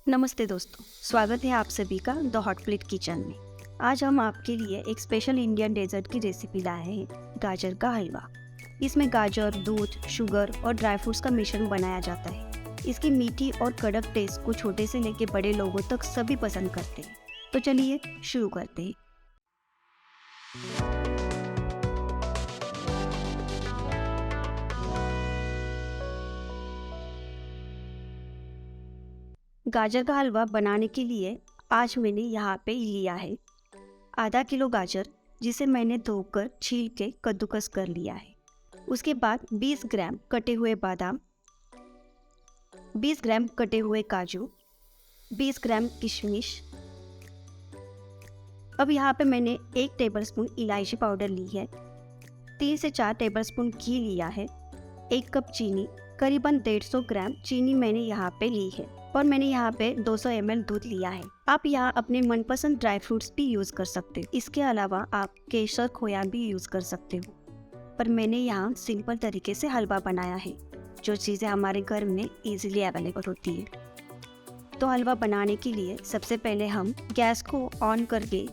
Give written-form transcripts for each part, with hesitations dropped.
नमस्ते दोस्तों, स्वागत है आप सभी का द हॉट प्लेट किचन में। आज हम आपके लिए एक स्पेशल इंडियन डेजर्ट की रेसिपी लाए हैं, गाजर का हलवा। इसमें गाजर, दूध, शुगर और ड्राई फ्रूट्स का मिश्रण बनाया जाता है। इसकी मीठी और कड़क टेस्ट को छोटे से लेकर बड़े लोगों तक सभी पसंद करते हैं। तो चलिए शुरू करते हैं। गाजर का हलवा बनाने के लिए आज मैंने यहाँ पे लिया है आधा किलो गाजर, जिसे मैंने धोकर छील के कद्दूकस कर लिया है। उसके बाद 20 ग्राम कटे हुए बादाम, 20 ग्राम कटे हुए काजू, 20 ग्राम किशमिश। अब यहाँ पे मैंने 1 टेबलस्पून इलायची पाउडर ली है, 3 से 4 टेबलस्पून घी लिया है, 1 कप चीनी, करीबन 150 ग्राम चीनी मैंने यहाँ पे ली है और मैंने यहाँ पे 200 ml दूध लिया है। आप यहाँ अपने मनपसंद ड्राई फ्रूट्स भी यूज़ कर सकते हो। इसके अलावा आप केसर, खोया भी यूज़ कर सकते हो, पर मैंने यहाँ सिंपल तरीके से हलवा बनाया है, जो चीज़ें हमारे घर में इजीली अवेलेबल होती है। तो हलवा बनाने के लिए सबसे पहले हम गैस को ऑन करके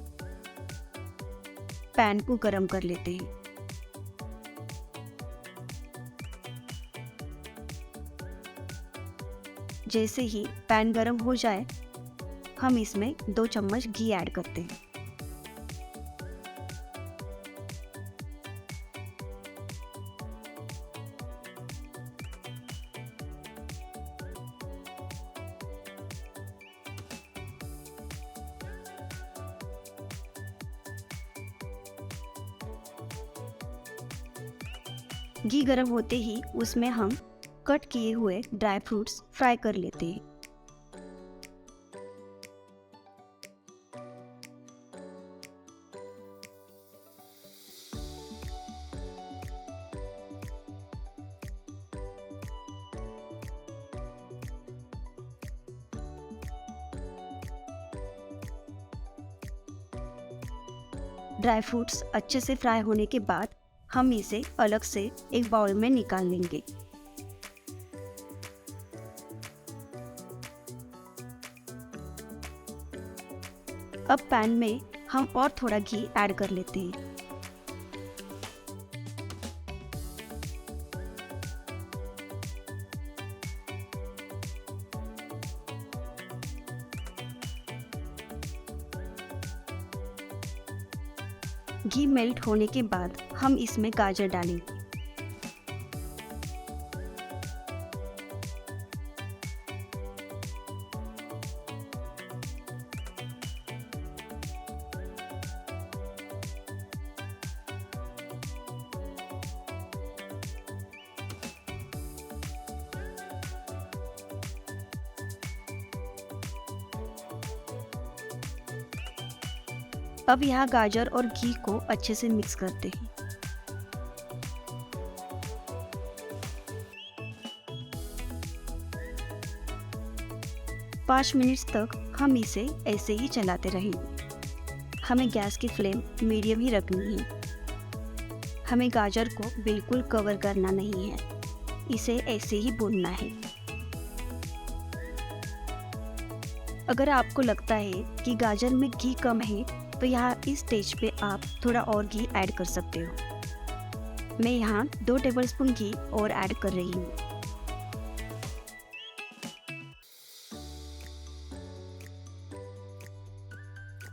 पैन को गर्म कर लेते हैं। जैसे ही पैन गरम हो जाए, हम इसमें 2 चम्मच घी ऐड करते हैं। घी गरम होते ही उसमें हम कट किए हुए ड्राई फ्रूट्स फ्राई कर लेते हैं। ड्राई फ्रूट्स अच्छे से फ्राई होने के बाद हम इसे अलग से एक बाउल में निकाल लेंगे। अब पैन में हम और थोड़ा घी ऐड कर लेते हैं। घी मेल्ट होने के बाद हम इसमें गाजर डालेंगे। अब यहाँ गाजर और घी को अच्छे से मिक्स करते हैं। पाँच मिनट तक हम इसे ऐसे ही चलाते रहेंगे। हमें गैस की फ्लेम मीडियम ही रखनी है। हमें गाजर को बिल्कुल कवर करना नहीं है, इसे ऐसे ही भूनना है। अगर आपको लगता है कि गाजर में घी कम है, तो यहाँ इस स्टेज पे आप थोड़ा और घी ऐड कर सकते हो। मैं यहाँ 2 टेबलस्पून घी और ऐड कर रही हूँ।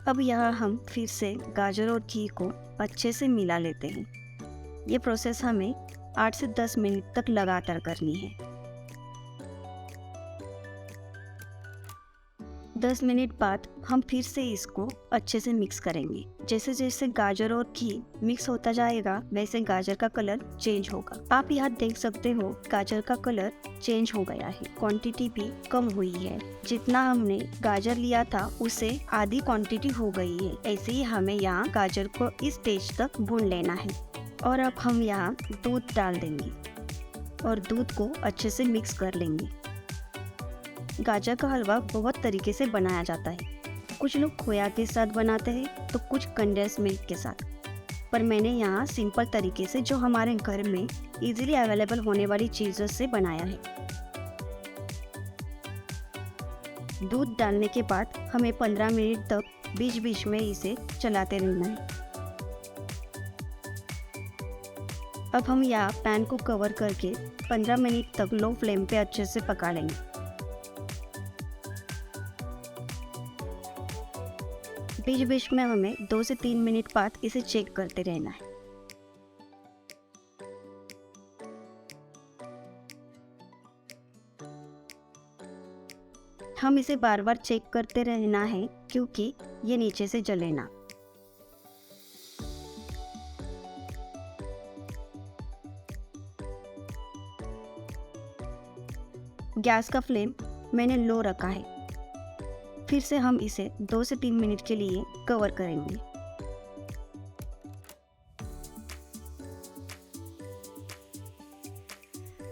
अब यहाँ हम फिर से गाजर और घी को अच्छे से मिला लेते हैं। ये प्रोसेस हमें 8 से 10 मिनट तक लगातार करनी है। 10 मिनट बाद हम फिर से इसको अच्छे से मिक्स करेंगे। जैसे जैसे गाजर और घी मिक्स होता जाएगा, वैसे गाजर का कलर चेंज होगा। आप यहाँ देख सकते हो गाजर का कलर चेंज हो गया है, क्वांटिटी भी कम हुई है। जितना हमने गाजर लिया था उससे आधी क्वांटिटी हो गई है। ऐसे ही हमें यहाँ गाजर को इस स्टेज तक भून लेना है। और अब हम यहाँ दूध डाल देंगे और दूध को अच्छे से मिक्स कर लेंगे। गाजर का हलवा बहुत तरीके से बनाया जाता है। कुछ लोग खोया के साथ बनाते हैं तो कुछ कंडेंस मिल्क के साथ, पर मैंने यहाँ सिंपल तरीके से जो हमारे घर में इजीली अवेलेबल होने वाली चीज़ों से बनाया है। दूध डालने के बाद हमें 15 मिनट तक बीच बीच में इसे चलाते रहना है। अब हम यहाँ पैन को कवर करके 15 मिनट तक लो फ्लेम पे अच्छे से पका लेंगे। बीच बीच में हमें 2 से 3 मिनट बाद इसे चेक करते रहना है। हम इसे बार बार चेक करते रहना है क्योंकि ये नीचे से जले ना। गैस का फ्लेम मैंने लो रखा है। फिर से हम इसे 2 से 3 मिनट के लिए कवर करेंगे।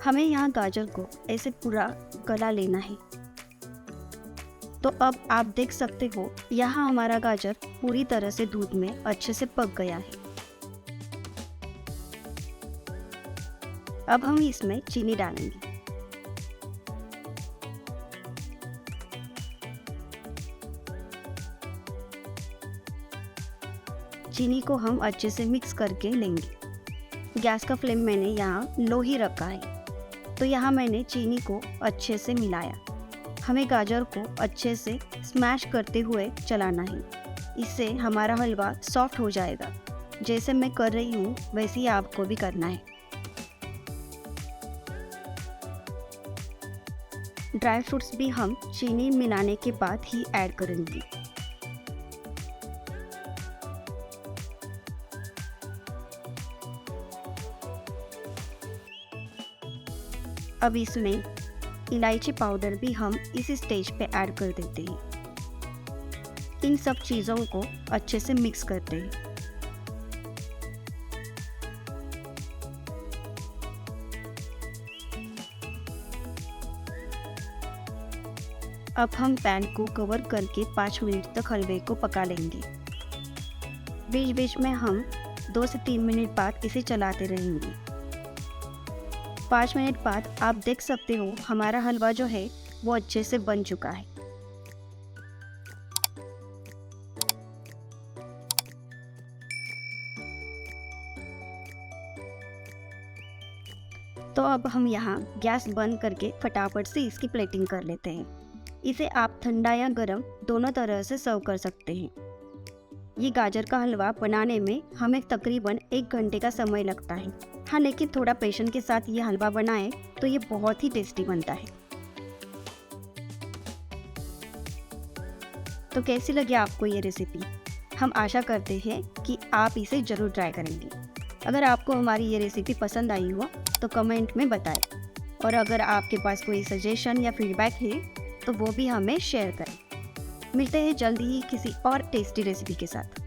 हमें यहाँ गाजर को ऐसे पूरा गला लेना है। तो अब आप देख सकते हो यहाँ हमारा गाजर पूरी तरह से दूध में अच्छे से पक गया है। अब हम इसमें चीनी डालेंगे। चीनी को हम अच्छे से मिक्स करके लेंगे। गैस का फ्लेम मैंने यहाँ लो ही रखा है। तो यहाँ मैंने चीनी को अच्छे से मिलाया। हमें गाजर को अच्छे से स्मैश करते हुए चलाना है। इससे हमारा हलवा सॉफ्ट हो जाएगा। जैसे मैं कर रही हूँ वैसे ही आपको भी करना है। ड्राई फ्रूट्स भी हम चीनी मिलाने के बाद ही ऐड करेंगे। अब इसमें इलायची पाउडर भी हम इस स्टेज पे ऐड कर देते हैं। इन सब चीज़ों को अच्छे से मिक्स करते हैं। अब हम पैन को कवर करके 5 मिनट तक हलवे को पका लेंगे। बीच बीच में हम 2 से 3 मिनट बाद इसे चलाते रहेंगे। 5 मिनट बाद आप देख सकते हो हमारा हलवा जो है वो अच्छे से बन चुका है। तो अब हम यहाँ गैस बंद करके फटाफट से इसकी प्लेटिंग कर लेते हैं। इसे आप ठंडा या गर्म दोनों तरह से सर्व कर सकते हैं। ये गाजर का हलवा बनाने में हमें तकरीबन 1 घंटे का समय लगता है। हाँ, लेकिन थोड़ा पेशेंस के साथ ये हलवा बनाएं तो ये बहुत ही टेस्टी बनता है। तो कैसी लगी आपको ये रेसिपी? हम आशा करते हैं कि आप इसे ज़रूर ट्राई करेंगे। अगर आपको हमारी ये रेसिपी पसंद आई हो तो कमेंट में बताएं। और अगर आपके पास कोई सजेशन या फीडबैक है तो वो भी हमें शेयर करें। मिलते हैं जल्दी ही किसी और टेस्टी रेसिपी के साथ।